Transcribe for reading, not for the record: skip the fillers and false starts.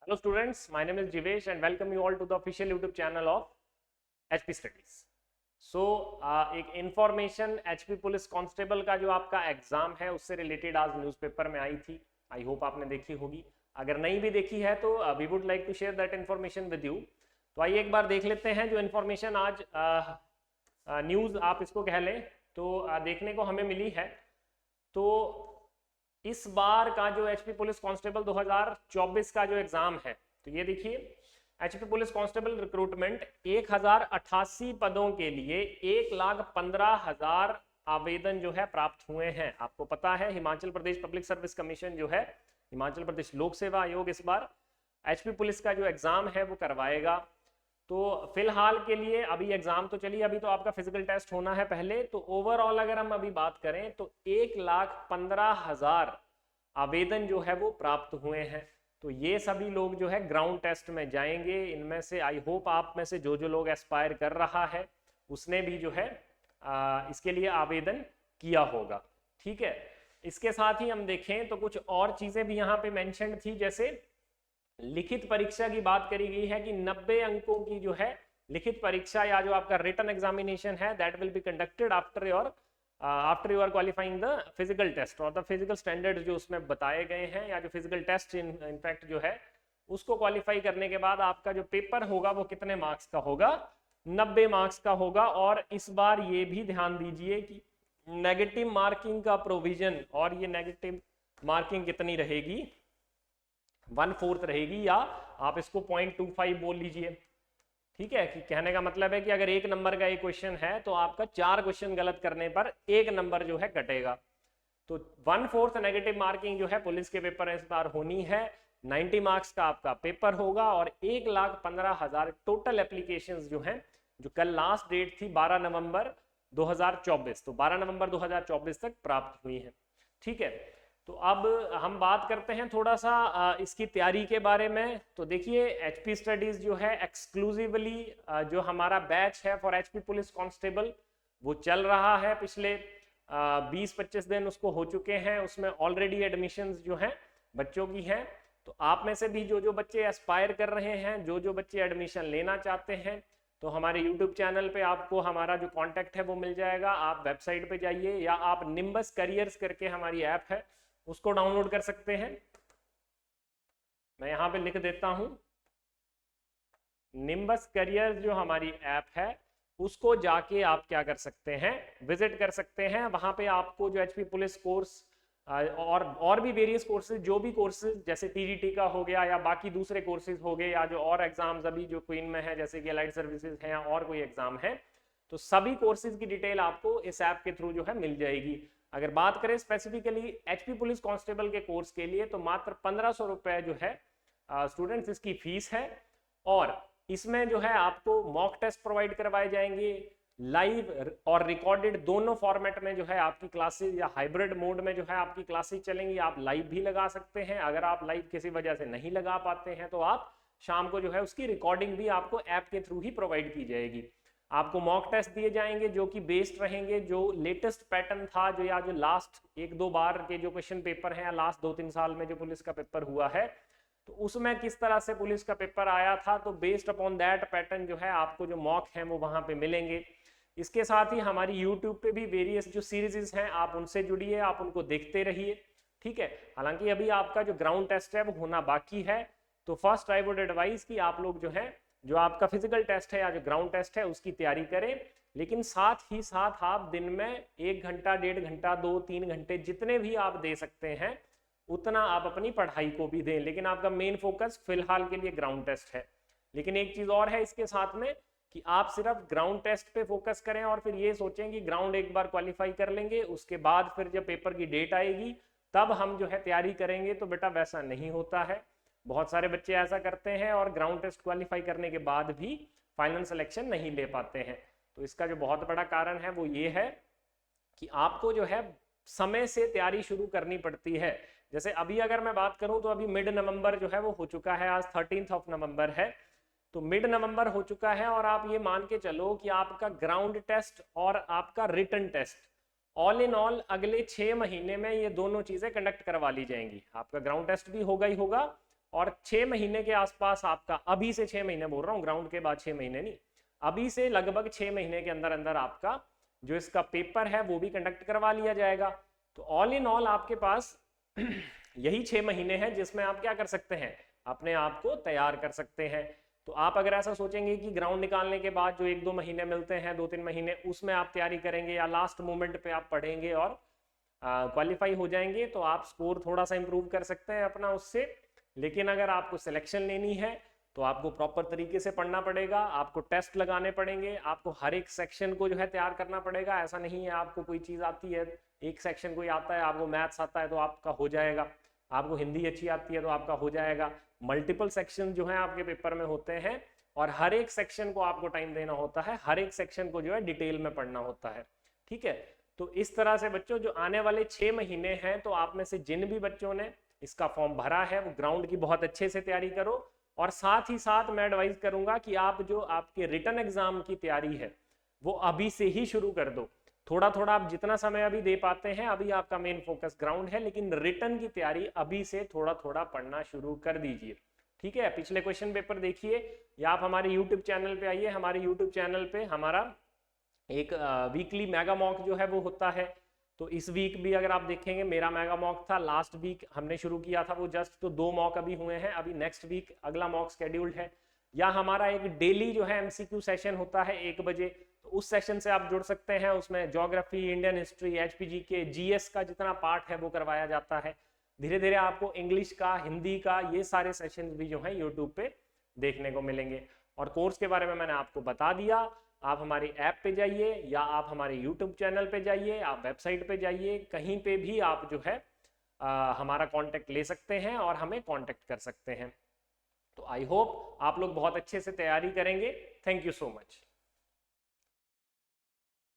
Hello students, my name is Jivesh and welcome you all to the official YouTube channel of HP Studies. So एक information HP police constable का जो आपका exam है उससे related आज newspaper में आई थी. आई होप आपने देखी होगी. अगर नहीं भी देखी है तो we would like to share that information with you. तो आइए एक बार देख लेते हैं जो इन्फॉर्मेशन आज न्यूज़ आप इसको कह लें तो देखने को हमें मिली है. तो इस बार का जो एचपी पुलिस कांस्टेबल 2024 का जो एग्जाम है, तो ये देखिए एचपी पुलिस कांस्टेबल रिक्रूटमेंट 1088 पदों के लिए 1,15,000 आवेदन जो है प्राप्त हुए हैं. आपको पता है Himachal Pradesh public service commission जो है, हिमाचल प्रदेश लोक सेवा आयोग इस बार एचपी पुलिस का जो एग्जाम है वो करवाएगा. तो फिलहाल के लिए अभी एग्जाम तो चलिए, अभी तो आपका फिजिकल टेस्ट होना है पहले. तो ओवरऑल अगर हम अभी बात करें तो 1,15,000 आवेदन जो है वो प्राप्त हुए हैं. तो ये सभी लोग जो है ग्राउंड टेस्ट में जाएंगे. इनमें से आई होप आप में से जो लोग एस्पायर कर रहा है उसने भी जो है इसके लिए आवेदन किया होगा. ठीक है. इसके साथ ही हम देखें तो कुछ और चीजें भी यहाँ पे मेंशन थी. जैसे लिखित परीक्षा की बात करी गई है कि 90 अंकों की जो है लिखित परीक्षा या जो आपका रिटन एग्जामिनेशन है that will be conducted after you are qualifying the physical test और द फिजिकल स्टैंडर्ड जो उसमें बताए गए हैं, या जो फिजिकल टेस्ट इनफैक्ट जो है उसको क्वालिफाई करने के बाद आपका जो पेपर होगा वो कितने मार्क्स का होगा, 90 मार्क्स का होगा. और इस बार ये भी ध्यान दीजिए कि नेगेटिव मार्किंग का प्रोविजन, और ये नेगेटिव मार्किंग कितनी रहेगी, 1/4 रहेगी, या आप इसको 0.25 बोल लीजिए. ठीक है. कि कहने का मतलब है कि अगर 1 नंबर का एक क्वेश्चन है तो आपका 4 क्वेश्चन गलत करने पर 1 नंबर जो है कटेगा. तो 1/4 नेगेटिव मार्किंग जो है पुलिस के पेपर इस बार होनी है. 90 मार्क्स का आपका पेपर होगा और 1,15,000 टोटल एप्लीकेशंस जो हैं, जो कल लास्ट डेट थी 12 नवंबर 2024, तो 12 नवंबर 2024 तक प्राप्त हुई है. ठीक है. तो अब हम बात करते हैं थोड़ा सा इसकी तैयारी के बारे में. तो देखिए एचपी स्टडीज जो है एक्सक्लूसिवली जो हमारा बैच है फॉर एचपी पुलिस कांस्टेबल वो चल रहा है. पिछले 20-25 दिन उसको हो चुके हैं. उसमें ऑलरेडी एडमिशन्स जो हैं बच्चों की हैं. तो आप में से भी जो बच्चे एस्पायर कर रहे हैं, जो बच्चे एडमिशन लेना चाहते हैं, तो हमारे यूट्यूब चैनल पे आपको हमारा जो कॉन्टैक्ट है वो मिल जाएगा. आप वेबसाइट पे जाइए या आप निम्बस करियर्स करके हमारी ऐप है उसको डाउनलोड कर सकते हैं. मैं यहां पे लिख देता हूं, निम्बस करियर जो हमारी ऐप है उसको जाके आप क्या कर सकते हैं, विजिट कर सकते हैं. वहां पे आपको जो एचपी पुलिस कोर्स और भी वेरियस कोर्सेज, जो भी कोर्सेज जैसे टीजीटी का हो गया या बाकी दूसरे कोर्सेज हो गए, या जो और एग्जाम्स अभी जो क्वीन में है जैसे कि अलाइड सर्विसेज है या और कोई एग्जाम है, तो सभी कोर्सेज की डिटेल आपको इस ऐप के थ्रू जो है मिल जाएगी. अगर बात करें स्पेसिफिकली एचपी पुलिस कांस्टेबल के कोर्स के लिए तो मात्र 1500 रुपए जो है स्टूडेंट्स इसकी फीस है. और इसमें जो है आपको मॉक टेस्ट प्रोवाइड करवाए जाएंगे, लाइव और रिकॉर्डेड दोनों फॉर्मेट में जो है आपकी क्लासेस, या हाइब्रिड मोड में जो है आपकी क्लासेस चलेंगी. आप लाइव भी लगा सकते हैं. अगर आप लाइव किसी वजह से नहीं लगा पाते हैं तो आप शाम को जो है उसकी रिकॉर्डिंग भी आपको ऐप के थ्रू ही प्रोवाइड की जाएगी. आपको मॉक टेस्ट दिए जाएंगे जो कि बेस्ड रहेंगे जो लेटेस्ट पैटर्न था, जो या जो लास्ट 1-2 बार के जो क्वेश्चन पेपर हैं, लास्ट 2-3 साल में जो पुलिस का पेपर हुआ है तो उसमें किस तरह से पुलिस का पेपर आया था, तो बेस्ड अपॉन दैट पैटर्न जो है आपको जो मॉक हैं वो वहां पे मिलेंगे. इसके साथ ही हमारी यूट्यूब पे भी वेरियस जो सीरीज हैं आप उनसे जुड़िए, आप उनको देखते रहिए. ठीक है. हालांकि अभी आपका जो ग्राउंड टेस्ट है वो होना बाकी है. तो फर्स्ट आई वुड एडवाइस कि आप लोग जो है जो आपका फिजिकल टेस्ट है या जो ग्राउंड टेस्ट है उसकी तैयारी करें, लेकिन साथ ही साथ आप दिन में 1 घंटा, 1.5 घंटा, 2-3 घंटे जितने भी आप दे सकते हैं उतना आप अपनी पढ़ाई को भी दें. लेकिन आपका मेन फोकस फिलहाल के लिए ग्राउंड टेस्ट है. लेकिन एक चीज और है इसके साथ में कि आप सिर्फ ग्राउंड टेस्ट पे फोकस करें और फिर ये सोचें कि ग्राउंड एक बार क्वालिफाई कर लेंगे उसके बाद फिर जब पेपर की डेट आएगी तब हम जो है तैयारी करेंगे, तो बेटा वैसा नहीं होता है. बहुत सारे बच्चे ऐसा करते हैं और ग्राउंड टेस्ट क्वालिफाई करने के बाद भी फाइनल सिलेक्शन नहीं ले पाते हैं. तो इसका जो बहुत बड़ा कारण है वो ये है कि आपको जो है समय से तैयारी शुरू करनी पड़ती है. जैसे अभी अगर मैं बात करूं तो अभी मिड नवंबर जो है वो हो चुका है, आज 13 नवंबर है. तो मिड नवंबर हो चुका है और आप ये मान के चलो कि आपका ग्राउंड टेस्ट और आपका written test all in all अगले 6 महीने में ये दोनों चीजें कंडक्ट करवा ली जाएंगी. आपका ग्राउंड टेस्ट भी होगा ही होगा और 6 महीने के आसपास आपका, अभी से 6 महीने बोल रहा हूँ, ग्राउंड के बाद 6 महीने नहीं, अभी से लगभग 6 महीने के अंदर अंदर आपका जो इसका पेपर है वो भी कंडक्ट करवा लिया जाएगा। तो ऑल इन ऑल आपके पास यही 6 महीने हैं जिसमें आप क्या कर सकते हैं, अपने आप को तैयार कर सकते हैं। तो आप अगर ऐसा सोचेंगे कि ग्राउंड निकालने के बाद जो 1-2 महीने मिलते हैं, 2-3 महीने, उसमें आप तैयारी करेंगे या लास्ट मोमेंट पे आप पढ़ेंगे और क्वालिफाई हो जाएंगे, तो आप स्कोर थोड़ा सा इंप्रूव कर सकते हैं अपना उससे। लेकिन अगर आपको सिलेक्शन लेनी है तो आपको प्रॉपर तरीके से पढ़ना पड़ेगा, आपको टेस्ट लगाने पड़ेंगे, आपको हर एक सेक्शन को जो है तैयार करना पड़ेगा। ऐसा नहीं है आपको कोई चीज़ आती है, एक सेक्शन कोई आता है, आपको मैथ्स आता है तो आपका हो जाएगा, आपको हिंदी अच्छी आती है तो आपका हो जाएगा। मल्टीपल सेक्शन जो है आपके पेपर में होते हैं और हर एक सेक्शन को आपको टाइम देना होता है, हर एक सेक्शन को जो है डिटेल में पढ़ना होता है। ठीक है, तो इस तरह से बच्चों जो आने वाले 6 महीने हैं, तो आप में से जिन भी बच्चों ने इसका फॉर्म भरा है वो ग्राउंड की बहुत अच्छे से तैयारी करो। और साथ ही साथ मैं एडवाइस करूंगा कि आप जो आपके रिटन एग्जाम की तैयारी है वो अभी से ही शुरू कर दो। थोड़ा थोड़ा आप जितना समय अभी दे पाते हैं, अभी आपका मेन फोकस ग्राउंड है, लेकिन रिटन की तैयारी अभी से थोड़ा थोड़ा पढ़ना शुरू कर दीजिए। ठीक है, पिछले क्वेश्चन पेपर देखिए या आप हमारे यूट्यूब चैनल पे आइए। हमारे यूट्यूब चैनल पे हमारा एक वीकली मेगा मॉक जो है वो होता है। तो इस वीक भी अगर आप देखेंगे मेरा मेगा मॉक था, लास्ट वीक हमने शुरू किया था वो जस्ट, तो 2 मॉक अभी हुए हैं, अभी नेक्स्ट वीक अगला मॉक शेड्यूल्ड है। या हमारा एक डेली जो है एमसीक्यू सेशन होता है 1 बजे, तो उस सेशन से आप जुड़ सकते हैं। उसमें ज्योग्राफी, इंडियन हिस्ट्री, एचपीजी के, जीएस का जितना पार्ट है वो करवाया जाता है। धीरे धीरे आपको इंग्लिश का, हिंदी का, ये सारे सेशन भी जो है यूट्यूब पे देखने को मिलेंगे। और कोर्स के बारे में मैंने आपको बता दिया। आप हमारी ऐप पे जाइए या आप हमारे यूट्यूब चैनल पे जाइए, आप वेबसाइट पे जाइए, कहीं पे भी आप जो है हमारा कांटेक्ट ले सकते हैं और हमें कांटेक्ट कर सकते हैं। तो आई होप आप लोग बहुत अच्छे से तैयारी करेंगे। Thank you so much.